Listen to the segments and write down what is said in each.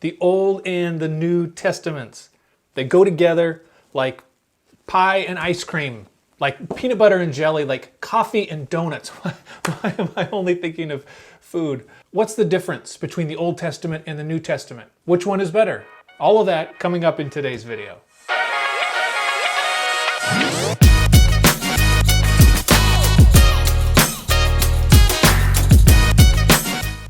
the Old and the New Testaments. They go together like pie and ice cream, like peanut butter and jelly, like coffee and donuts. Why am I only thinking of food? What's the difference between the Old Testament and the New Testament? Which one is better? All of that coming up in today's video.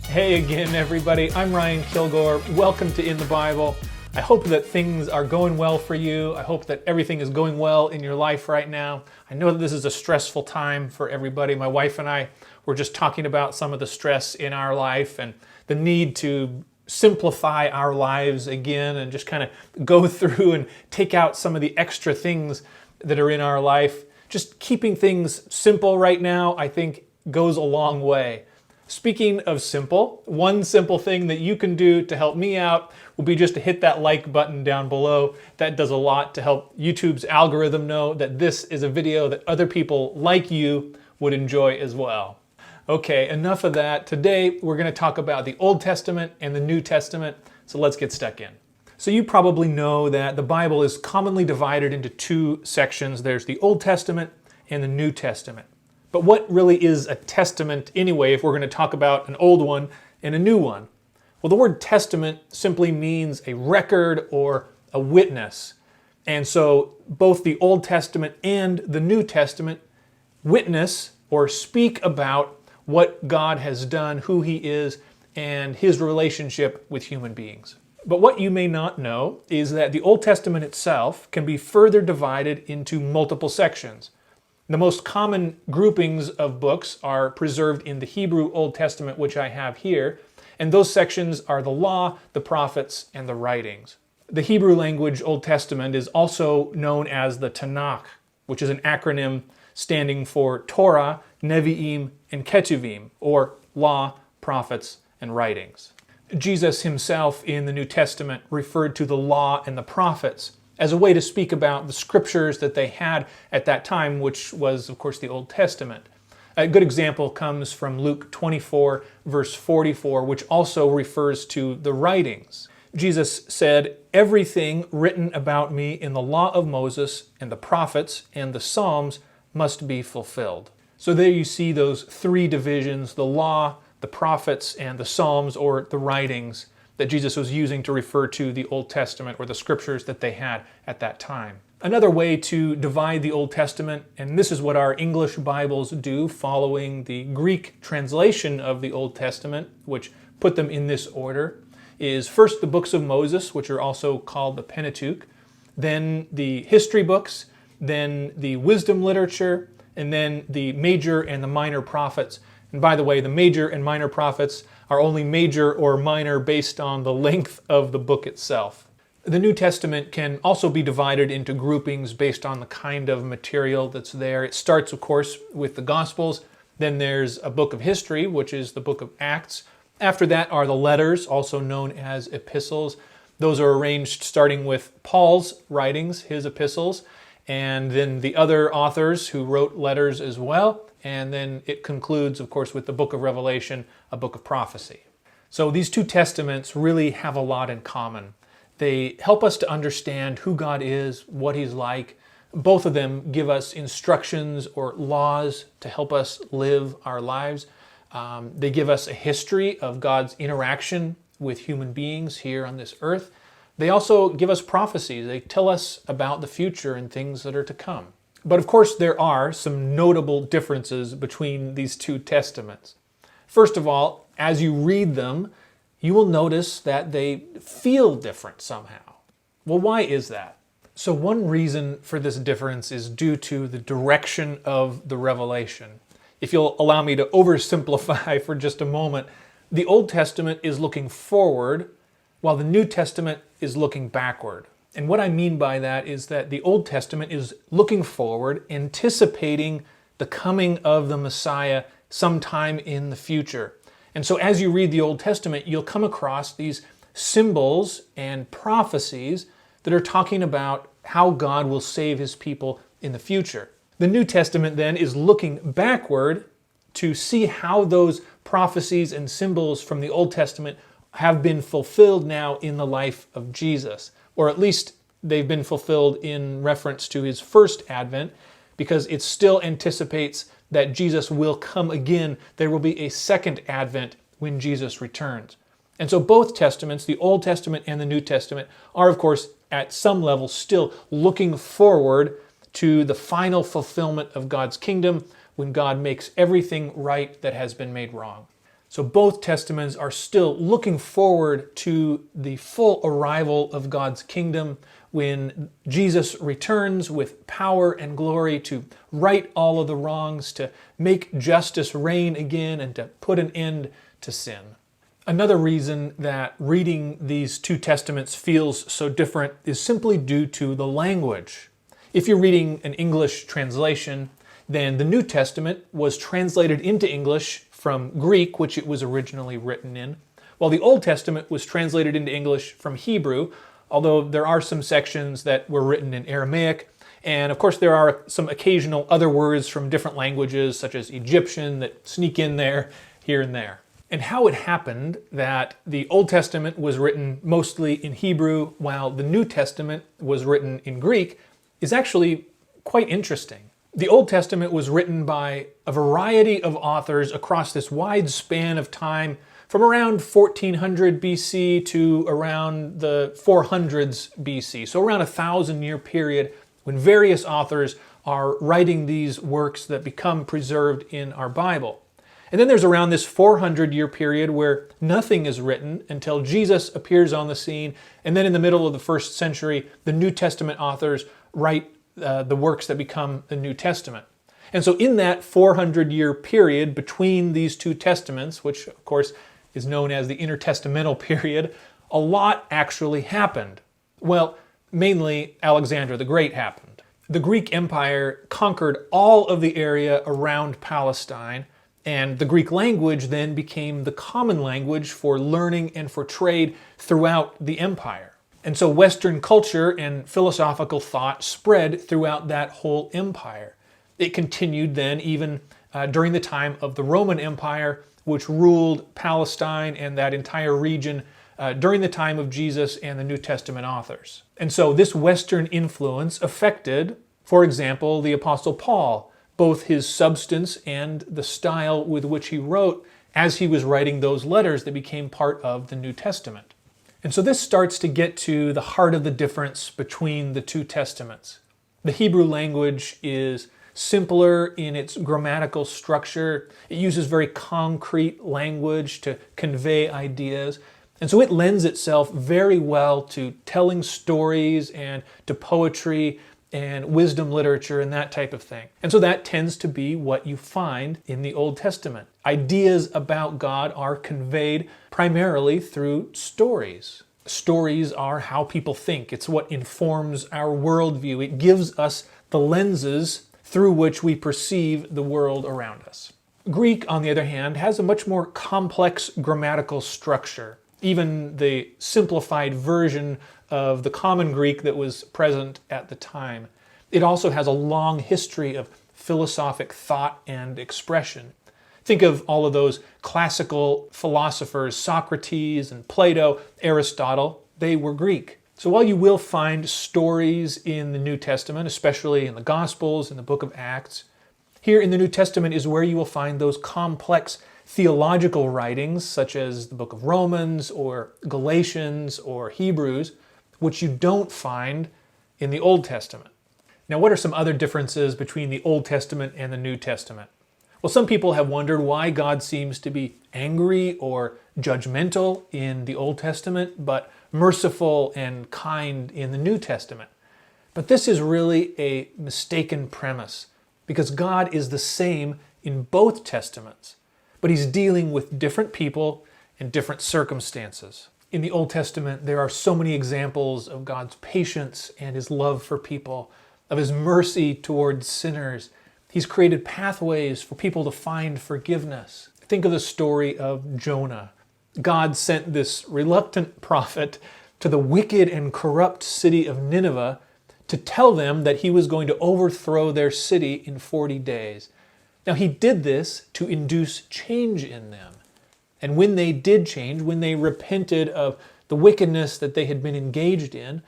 Hey again, everybody. I'm Ryan Kilgore. Welcome to In the Bible. I hope that things are going well for you. I hope that everything is going well in your life right now. I know that this is a stressful time for everybody. My wife and I were just talking about some of the stress in our life and the need to simplify our lives again and just kind of go through and take out some of the extra things that are in our life. Just keeping things simple right now, I think, goes a long way. Speaking of simple, one simple thing that you can do to help me out will be just to hit that like button down below. That does a lot to help YouTube's algorithm know that this is a video that other people like you would enjoy as well. Okay, enough of that. Today we're going to talk about the Old Testament and the New Testament, so let's get stuck in. So you probably know that the Bible is commonly divided into two sections. There's the Old Testament and the New Testament. But what really is a testament anyway, if we're going to talk about an old one and a new one? Well, the word testament simply means a record or a witness. And so both the Old Testament and the New Testament witness or speak about what God has done, who He is, and His relationship with human beings. But what you may not know is that the Old Testament itself can be further divided into multiple sections. The most common groupings of books are preserved in the Hebrew Old Testament, which I have here, and those sections are the Law, the Prophets, and the Writings. The Hebrew language Old Testament is also known as the Tanakh, which is an acronym standing for Torah, Nevi'im, and Ketuvim, or Law, Prophets, and Writings. Jesus himself in the New Testament referred to the Law and the Prophets as a way to speak about the scriptures that they had at that time, which was, of course, the Old Testament. A good example comes from Luke 24, verse 44, which also refers to the writings. Jesus said, "Everything written about me in the law of Moses and the prophets and the Psalms must be fulfilled." So there you see those three divisions, the law, the prophets, and the Psalms, or the writings, that Jesus was using to refer to the Old Testament or the scriptures that they had at that time. Another way to divide the Old Testament, and this is what our English Bibles do following the Greek translation of the Old Testament, which put them in this order, is first the books of Moses, which are also called the Pentateuch, then the history books, then the wisdom literature, and then the major and the minor prophets. And by the way, the major and minor prophets are only major or minor based on the length of the book itself. The New Testament can also be divided into groupings based on the kind of material that's there. It starts, of course, with the Gospels. Then there's a book of history, which is the book of Acts. After that are the letters, also known as epistles. Those are arranged starting with Paul's writings, his epistles, and then the other authors who wrote letters as well. And then it concludes, of course, with the book of Revelation, a book of prophecy. So these two testaments really have a lot in common. They help us to understand who God is, what He's like. Both of them give us instructions or laws to help us live our lives. They give us a history of God's interaction with human beings here on this earth. They also give us prophecies. They tell us about the future and things that are to come. But of course, there are some notable differences between these two testaments. First of all, as you read them, you will notice that they feel different somehow. Well, why is that? So one reason for this difference is due to the direction of the revelation. If you'll allow me to oversimplify for just a moment, the Old Testament is looking forward, while the New Testament is looking backward. And what I mean by that is that the Old Testament is looking forward, anticipating the coming of the Messiah sometime in the future. And so as you read the Old Testament, you'll come across these symbols and prophecies that are talking about how God will save His people in the future. The New Testament then is looking backward to see how those prophecies and symbols from the Old Testament have been fulfilled now in the life of Jesus, or at least they've been fulfilled in reference to his first advent, because it still anticipates that Jesus will come again. There will be a second advent when Jesus returns. And so both testaments, the Old Testament and the New Testament, are of course at some level still looking forward to the final fulfillment of God's kingdom when God makes everything right that has been made wrong. So both testaments are still looking forward to the full arrival of God's kingdom when Jesus returns with power and glory to right all of the wrongs, to make justice reign again, and to put an end to sin. Another reason that reading these two testaments feels so different is simply due to the language. If you're reading an English translation, then the New Testament was translated into English from Greek, which it was originally written in, while the Old Testament was translated into English from Hebrew, although there are some sections that were written in Aramaic, and of course there are some occasional other words from different languages, such as Egyptian, that sneak in there, here and there. And how it happened that the Old Testament was written mostly in Hebrew, while the New Testament was written in Greek, is actually quite interesting. The Old Testament was written by a variety of authors across this wide span of time, from around 1400 BC to around the 400s BC, so around a 1,000-year period when various authors are writing these works that become preserved in our Bible. And then there's around this 400-year period where nothing is written until Jesus appears on the scene, and then in the middle of the first century, the New Testament authors write the works that become the New Testament. And so in that 400-year period between these two testaments, which of course is known as the Inter-Testamental Period, a lot actually happened. Well, mainly Alexander the Great happened. The Greek Empire conquered all of the area around Palestine, and the Greek language then became the common language for learning and for trade throughout the empire. And so Western culture and philosophical thought spread throughout that whole empire. It continued then even during the time of the Roman Empire, which ruled Palestine and that entire region during the time of Jesus and the New Testament authors. And so this Western influence affected, for example, the Apostle Paul, both his substance and the style with which he wrote as he was writing those letters that became part of the New Testament. And so this starts to get to the heart of the difference between the two testaments. The Hebrew language is simpler in its grammatical structure. It uses very concrete language to convey ideas. And so it lends itself very well to telling stories and to poetry and wisdom literature and that type of thing. And so that tends to be what you find in the Old Testament. Ideas about God are conveyed primarily through stories. Stories are how people think. It's what informs our worldview. It gives us the lenses through which we perceive the world around us. Greek, on the other hand, has a much more complex grammatical structure. Even the simplified version of the common Greek that was present at the time. It also has a long history of philosophic thought and expression. Think of all of those classical philosophers, Socrates and Plato, Aristotle. They were Greek. So while you will find stories in the New Testament, especially in the Gospels, in the book of Acts, here in the New Testament is where you will find those complex theological writings, such as the book of Romans or Galatians or Hebrews, which you don't find in the Old Testament. Now, what are some other differences between the Old Testament and the New Testament? Well, some people have wondered why God seems to be angry or judgmental in the Old Testament, but merciful and kind in the New Testament. But this is really a mistaken premise, because God is the same in both Testaments, but He's dealing with different people and different circumstances. In the Old Testament, there are so many examples of God's patience and His love for people, of His mercy towards sinners. He's created pathways for people to find forgiveness. Think of the story of Jonah. God sent this reluctant prophet to the wicked and corrupt city of Nineveh to tell them that he was going to overthrow their city in 40 days. Now, he did this to induce change in them. And when they did change, when they repented of the wickedness that they had been engaged in,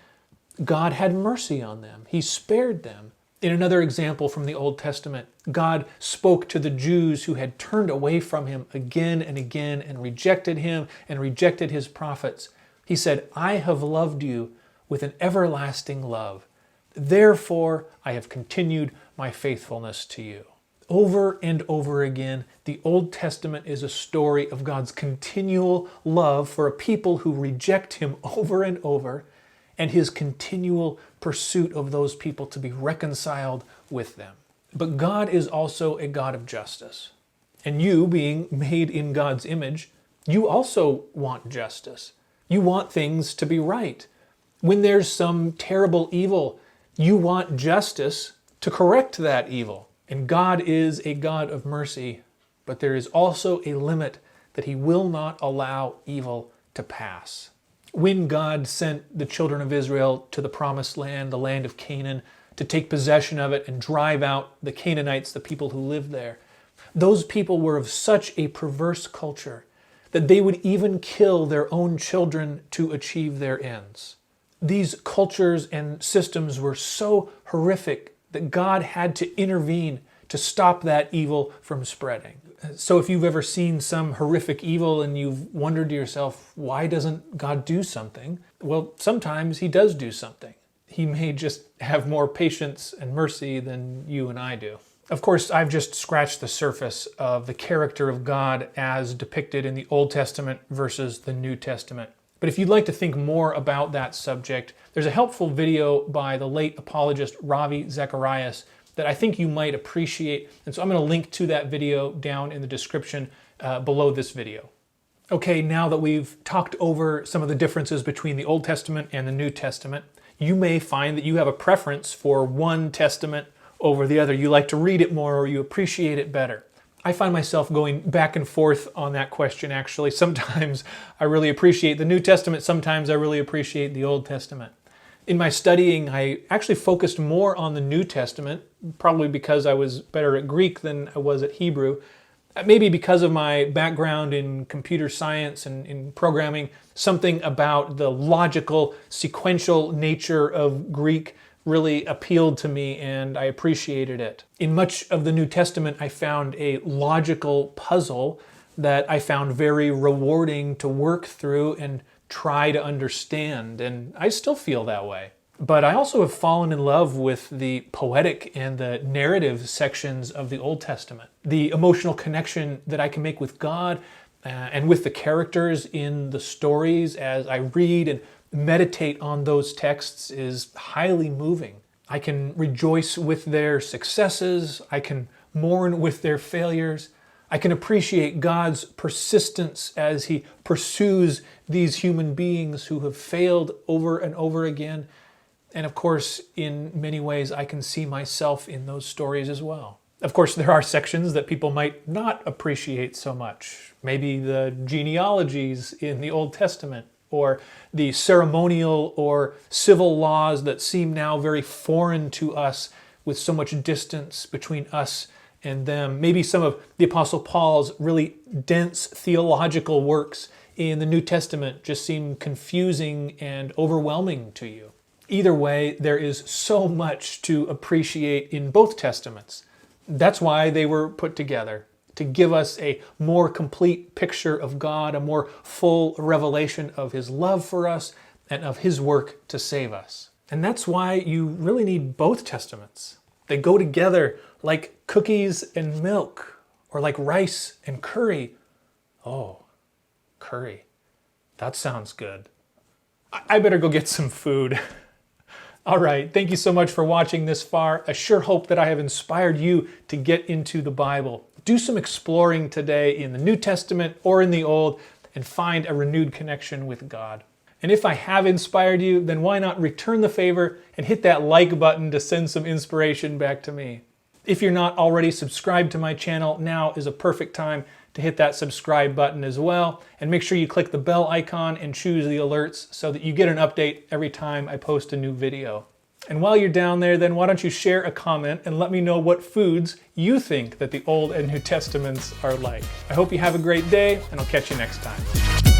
God had mercy on them. He spared them. In another example from the Old Testament, God spoke to the Jews who had turned away from him again and again and rejected him and rejected his prophets. He said, I have loved you with an everlasting love. Therefore, I have continued my faithfulness to you. Over and over again, the Old Testament is a story of God's continual love for a people who reject him over and over, and his continual pursuit of those people to be reconciled with them. But God is also a God of justice. And you, being made in God's image, you also want justice. You want things to be right. When there's some terrible evil, you want justice to correct that evil. And God is a God of mercy, but there is also a limit that he will not allow evil to pass. When God sent the children of Israel to the promised land, the land of Canaan, to take possession of it and drive out the Canaanites, the people who lived there, those people were of such a perverse culture that they would even kill their own children to achieve their ends. These cultures and systems were so horrific that God had to intervene to stop that evil from spreading. So if you've ever seen some horrific evil and you've wondered to yourself, why doesn't God do something? Well, sometimes he does do something. He may just have more patience and mercy than you and I do. Of course, I've just scratched the surface of the character of God as depicted in the Old Testament versus the New Testament. But if you'd like to think more about that subject, there's a helpful video by the late apologist Ravi Zacharias that I think you might appreciate. And so I'm going to link to that video down in the description below this video. Okay, now that we've talked over some of the differences between the Old Testament and the New Testament, you may find that you have a preference for one testament over the other. You like to read it more or you appreciate it better. I find myself going back and forth on that question, actually. Sometimes I really appreciate the New Testament, sometimes I really appreciate the Old Testament. In my studying, I actually focused more on the New Testament, probably because I was better at Greek than I was at Hebrew. Maybe because of my background in computer science and in programming, something about the logical, sequential nature of Greek really appealed to me and I appreciated it. In much of the New Testament, I found a logical puzzle that I found very rewarding to work through and try to understand, and I still feel that way. But I also have fallen in love with the poetic and the narrative sections of the Old Testament. The emotional connection that I can make with God and with the characters in the stories as I read and meditate on those texts is highly moving. I can rejoice with their successes. I can mourn with their failures. I can appreciate God's persistence as he pursues these human beings who have failed over and over again. And of course, in many ways, I can see myself in those stories as well. Of course, there are sections that people might not appreciate so much. Maybe the genealogies in the Old Testament, or the ceremonial or civil laws that seem now very foreign to us with so much distance between us and them. Maybe some of the Apostle Paul's really dense theological works in the New Testament just seem confusing and overwhelming to you. Either way, there is so much to appreciate in both Testaments. That's why they were put together, to give us a more complete picture of God, a more full revelation of his love for us and of his work to save us. And that's why you really need both Testaments. They go together like cookies and milk, or like rice and curry. Oh, curry. That sounds good. I better go get some food. All right, thank you so much for watching this far. I sure hope that I have inspired you to get into the Bible. Do some exploring today in the New Testament or in the Old and find a renewed connection with God. And if I have inspired you, then why not return the favor and hit that like button to send some inspiration back to me. If you're not already subscribed to my channel, now is a perfect time to hit that subscribe button as well. And make sure you click the bell icon and choose the alerts so that you get an update every time I post a new video. And while you're down there, then why don't you share a comment and let me know what foods you think that the Old and New Testaments are like. I hope you have a great day, and I'll catch you next time.